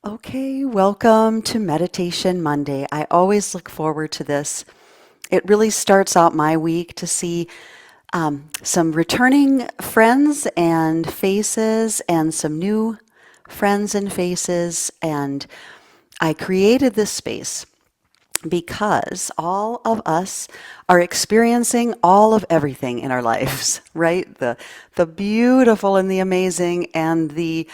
Okay, welcome to Meditation Monday. I always look forward to this. It really starts out my week to see some returning friends and faces and some new friends and faces. And I created this space because all of us are experiencing all of everything in our lives, right? The beautiful and the amazing and the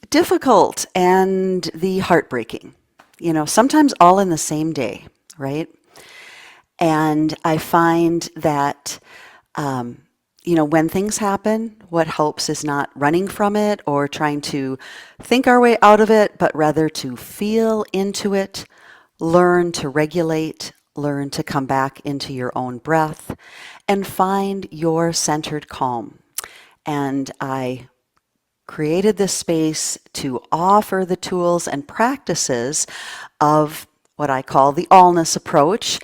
difficult and the heartbreaking. Sometimes all in the same day, right? And I find that, um, when things happen, what helps is not running from it or trying to think our way out of it, but rather to feel into it, learn to regulate, learn to come back into your own breath, and find your centered calm. And I created this space to offer the tools and practices of what I call the allness approach,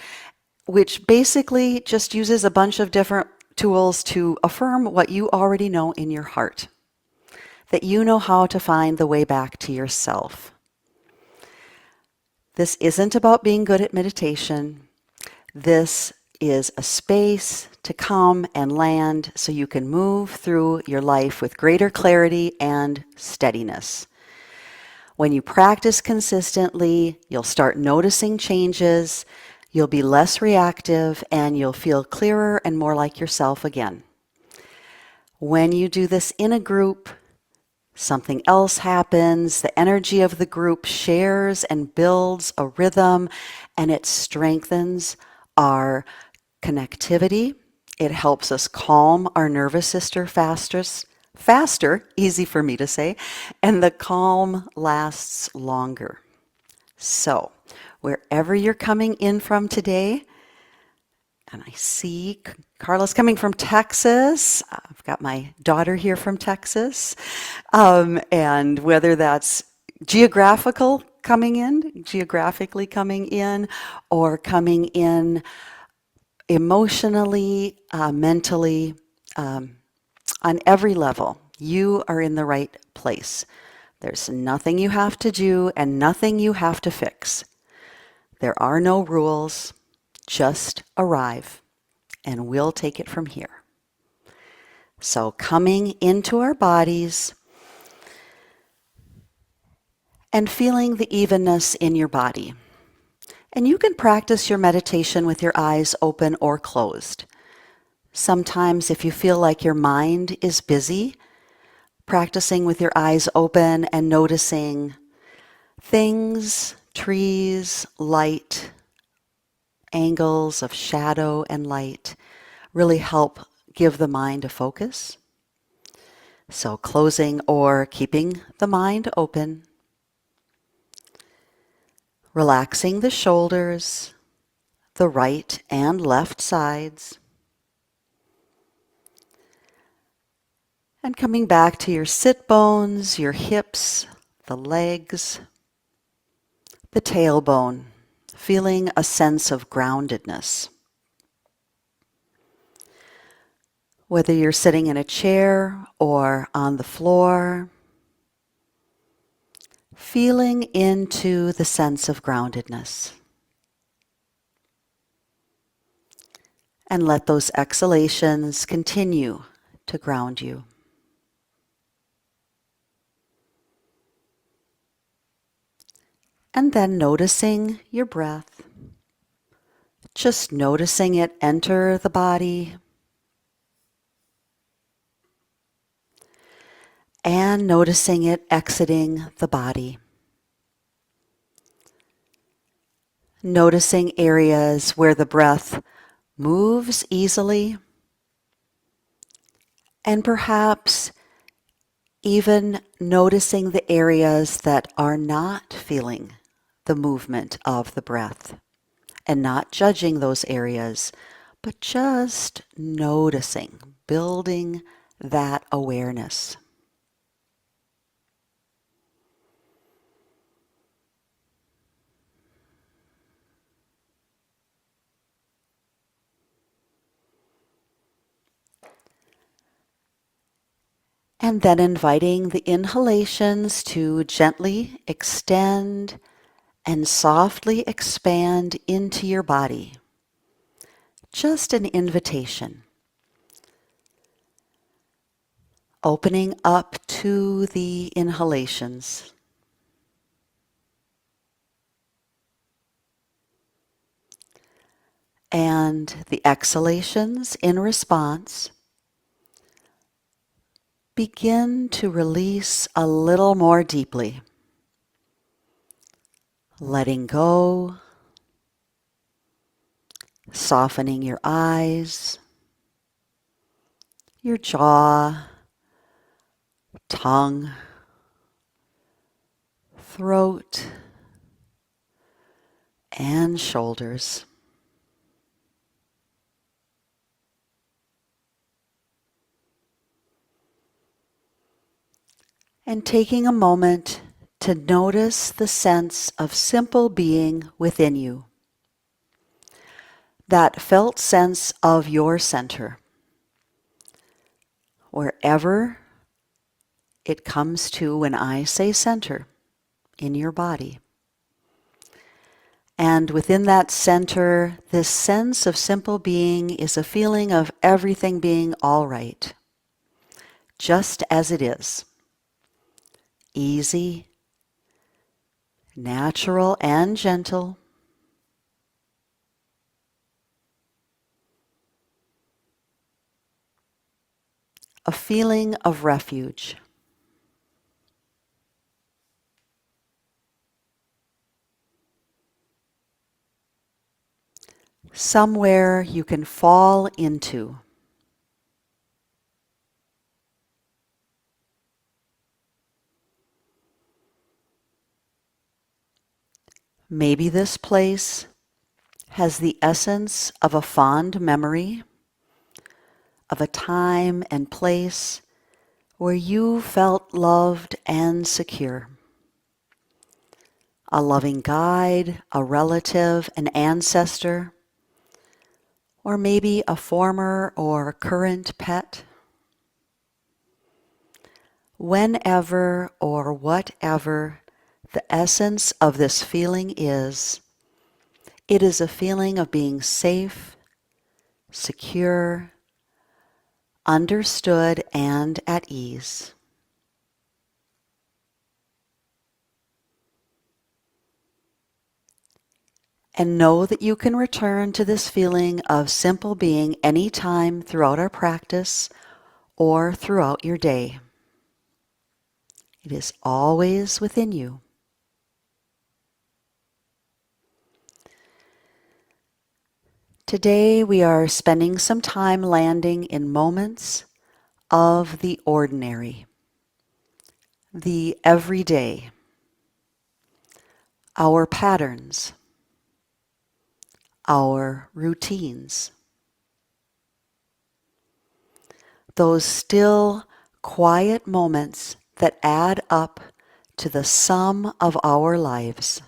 which basically just uses a bunch of different tools to affirm what you already know in your heart, that you know how to find the way back to yourself. This isn't about being good at meditation. This is a space to come and land so you can move through your life with greater clarity and steadiness. When you practice consistently, you'll start noticing changes, you'll be less reactive, and you'll feel clearer and more like yourself again. When you do this in a group, something else happens. The energy of the group shares and builds a rhythm, and it strengthens our connectivity. It helps us calm our nervous system faster, easy for me to say, and the calm lasts longer. So, wherever you're coming in from today, and I see Carla's coming from Texas. I've got my daughter here from Texas. And whether that's geographically coming in, or coming in emotionally, mentally, um, on every level, you are in the right place. There's nothing you have to do and nothing you have to fix. There are no rules, just arrive, and we'll take it from here. So, coming into our bodies and feeling the evenness in your body. And you can practice your meditation with your eyes open or closed. Sometimes, if you feel like your mind is busy, practicing with your eyes open and noticing things, trees, light, angles of shadow and light really help give the mind a focus. So closing or keeping the mind open, relaxing the shoulders, the right and left sides, and coming back to your sit bones, your hips, the legs, the tailbone, feeling a sense of groundedness. Whether you're sitting in a chair or on the floor, feeling into the sense of groundedness. And let those exhalations continue to ground you. And then noticing your breath, just noticing it enter the body and noticing it exiting the body. Noticing areas where the breath moves easily, and perhaps even noticing the areas that are not feeling the movement of the breath, and not judging those areas, but just noticing, building that awareness. And then inviting the inhalations to gently extend and softly expand into your body. Just an invitation. Opening up to the inhalations. And the exhalations in response. Begin to release a little more deeply. Letting go, softening your eyes, your jaw, tongue, throat, and shoulders. And taking a moment to notice the sense of simple being within you. That felt sense of your center. Wherever it comes to when I say center in your body. And within that center, this sense of simple being is a feeling of everything being all right, just as it is. Easy, natural, and gentle. A feeling of refuge. Somewhere you can fall into. Maybe this place has the essence of a fond memory, of a time and place where you felt loved and secure. A loving guide, a relative, an ancestor, or maybe a former or current pet. Whenever or whatever the essence of this feeling is, it is a feeling of being safe, secure, understood, and at ease. And know that you can return to this feeling of simple being anytime throughout our practice or throughout your day. It is always within you. Today we are spending some time landing in moments of the ordinary, the everyday, our patterns, our routines. Those still, quiet moments that add up to the sum of our lives.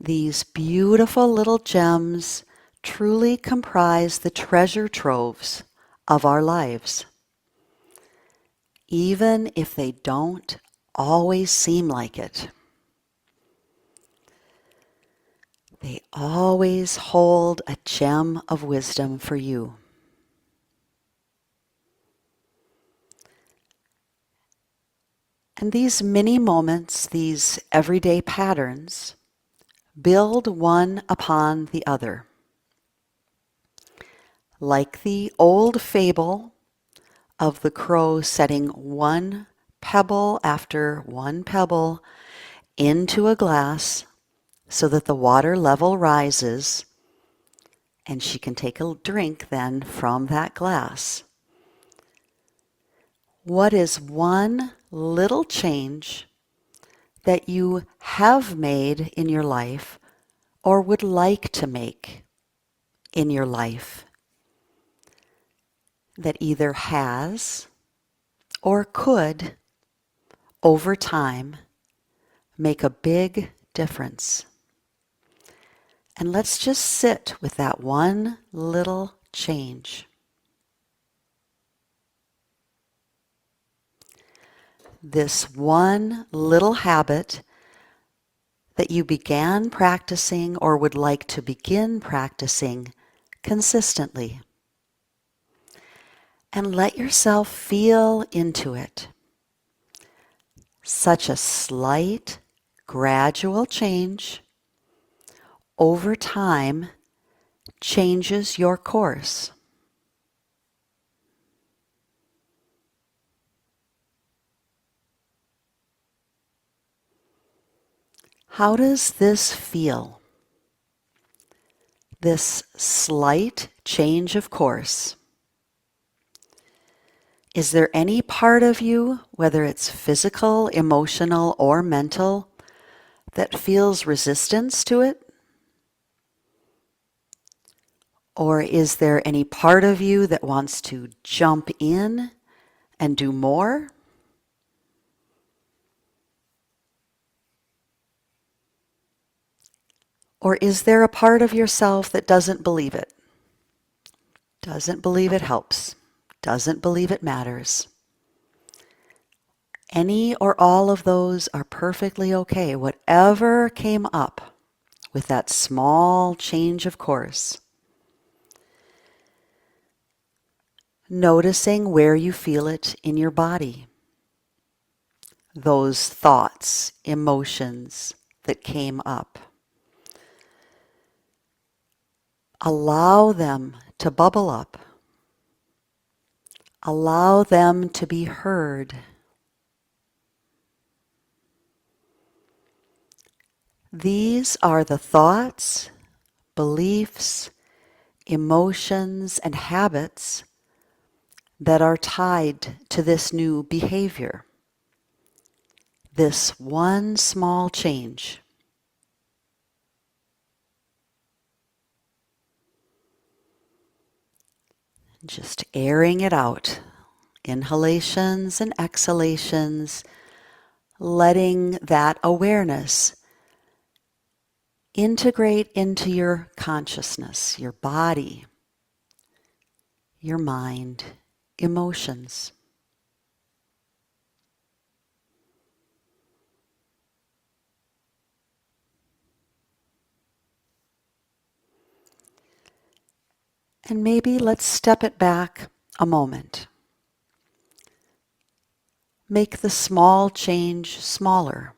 These beautiful little gems truly comprise the treasure troves of our lives, even if they don't always seem like it. They always hold a gem of wisdom for you. And these mini moments, these everyday patterns, build one upon the other. Like the old fable of the crow setting one pebble after one pebble into a glass so that the water level rises and she can take a drink then from that glass. What is one little change that you have made in your life or would like to make in your life that either has or could, over time, make a big difference? And let's just sit with that one little change. this one little habit that you began practicing or would like to begin practicing consistently. And let yourself feel into it. Such a slight, gradual change over time changes your course. How does this feel? This slight change of course. Is there any part of you, whether it's physical, emotional, or mental, that feels resistance to it? Or is there any part of you that wants to jump in and do more? Or is there a part of yourself that doesn't believe it? Doesn't believe it helps. Doesn't believe it matters. Any or all of those are perfectly okay. Whatever came up with that small change of course. Noticing where you feel it in your body. Those thoughts, emotions that came up. Allow them to bubble up. Allow them to be heard. These are the thoughts, beliefs, emotions, and habits that are tied to this new behavior, this one small change. Just airing it out, inhalations and exhalations, letting that awareness integrate into your consciousness, your body, your mind, emotions. And maybe let's step it back a moment. Make the small change smaller.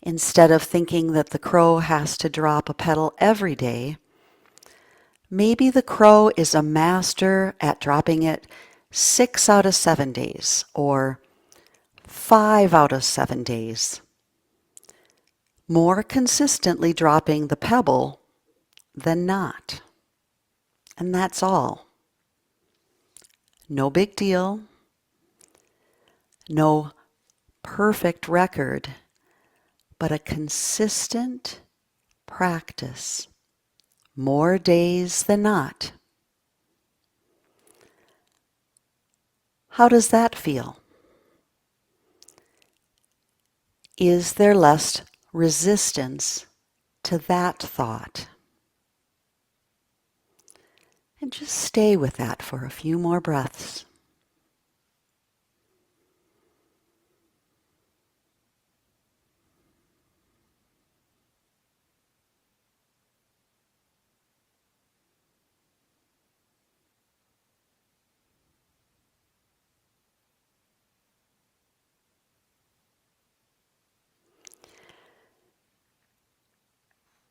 Instead of thinking that the crow has to drop a petal every day, maybe the crow is a master at dropping it 6 out of 7 days or 5 out of 7 days. More consistently dropping the pebble than not. And that's all. No big deal. No perfect record, but a consistent practice. More days than not. How does that feel? Is there less resistance to that thought? And just stay with that for a few more breaths.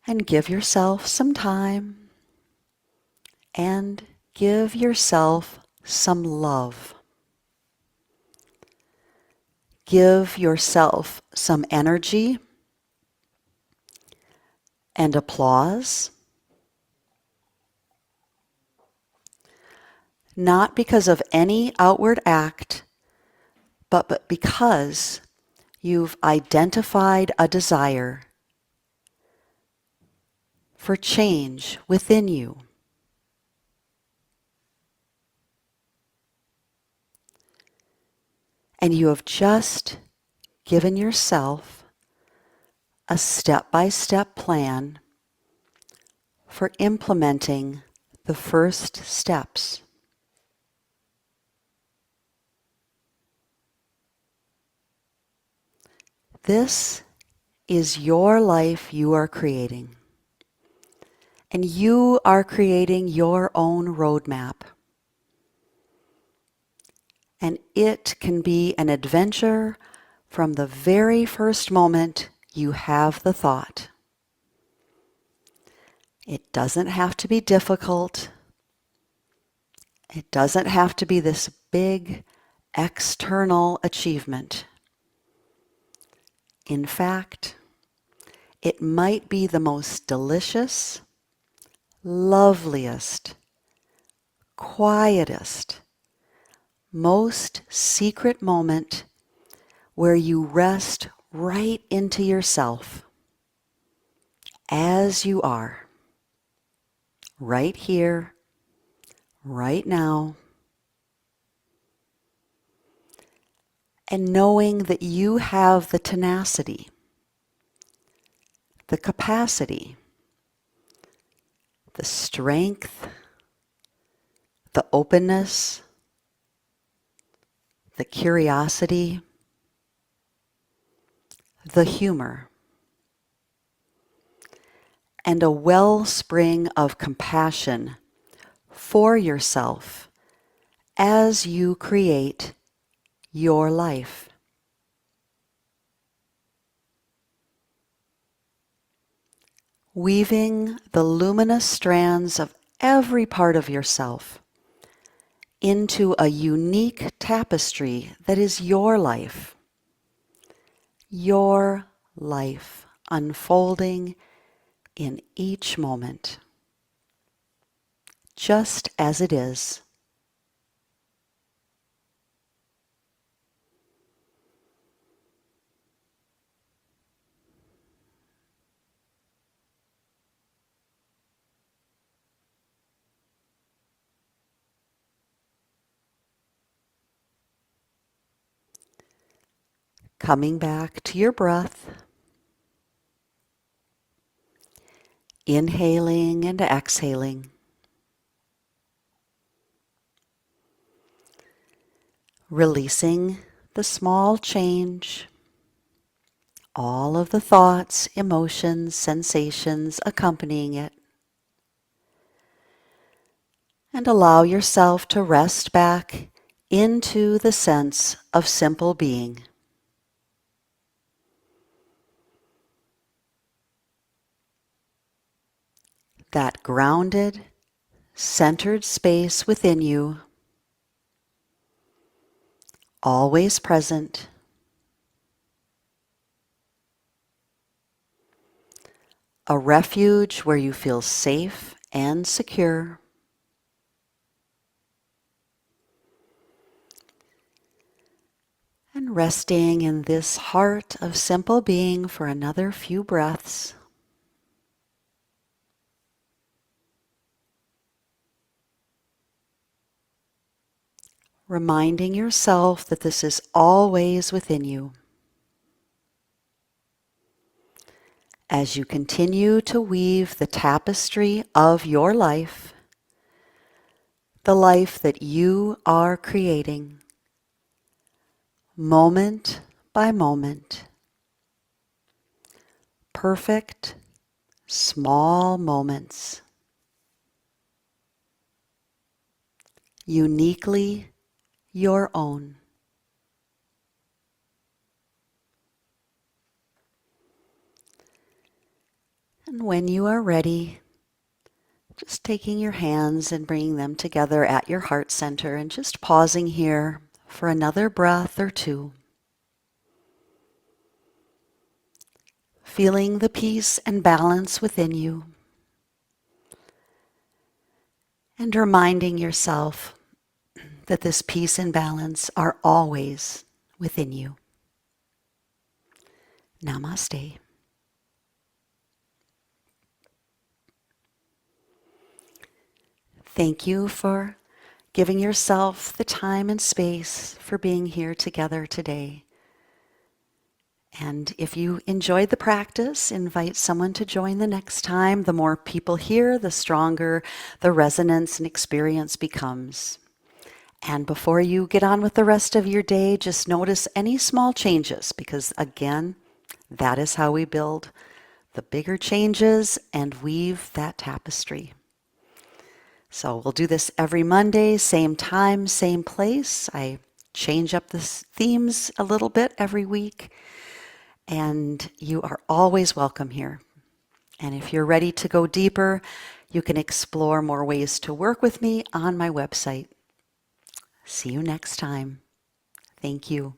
And give yourself some time and give yourself some love. Give yourself some energy and applause. Not because of any outward act, but because you've identified a desire for change within you. And you have just given yourself a step-by-step plan for implementing the first steps. This is your life you are creating. And you are creating your own roadmap. And it can be an adventure from the very first moment you have the thought. It doesn't have to be difficult. It doesn't have to be this big external achievement. In fact, it might be the most delicious, loveliest, quietest, most secret moment where you rest right into yourself as you are, right here, right now, and knowing that you have the tenacity, the capacity, the strength, the openness, the curiosity, the humor, and a wellspring of compassion for yourself as you create your life. Weaving the luminous strands of every part of yourself into a unique tapestry that is your life unfolding in each moment, just as it is. Coming back to your breath, inhaling and exhaling, releasing the small change, all of the thoughts, emotions, sensations accompanying it, and allow yourself to rest back into the sense of simple being. That grounded, centered space within you, always present, a refuge where you feel safe and secure, and resting in this heart of simple being for another few breaths. Reminding yourself that this is always within you. As you continue to weave the tapestry of your life, the life that you are creating, moment by moment, perfect, small moments, uniquely your own. And when you are ready, just taking your hands and bringing them together at your heart center and just pausing here for another breath or two. Feeling the peace and balance within you. And reminding yourself that this peace and balance are always within you. Namaste. Thank you for giving yourself the time and space for being here together today. And if you enjoyed the practice, invite someone to join the next time. The more people hear, the stronger the resonance and experience becomes. And before you get on with the rest of your day, just notice any small changes because, again, That is how we build the bigger changes and weave that tapestry. So we'll do this every Monday, same time, same place. I change up the themes a little bit every week, and you are always welcome here. And if you're ready to go deeper, you can explore more ways to work with me on my website. See you next time. Thank you.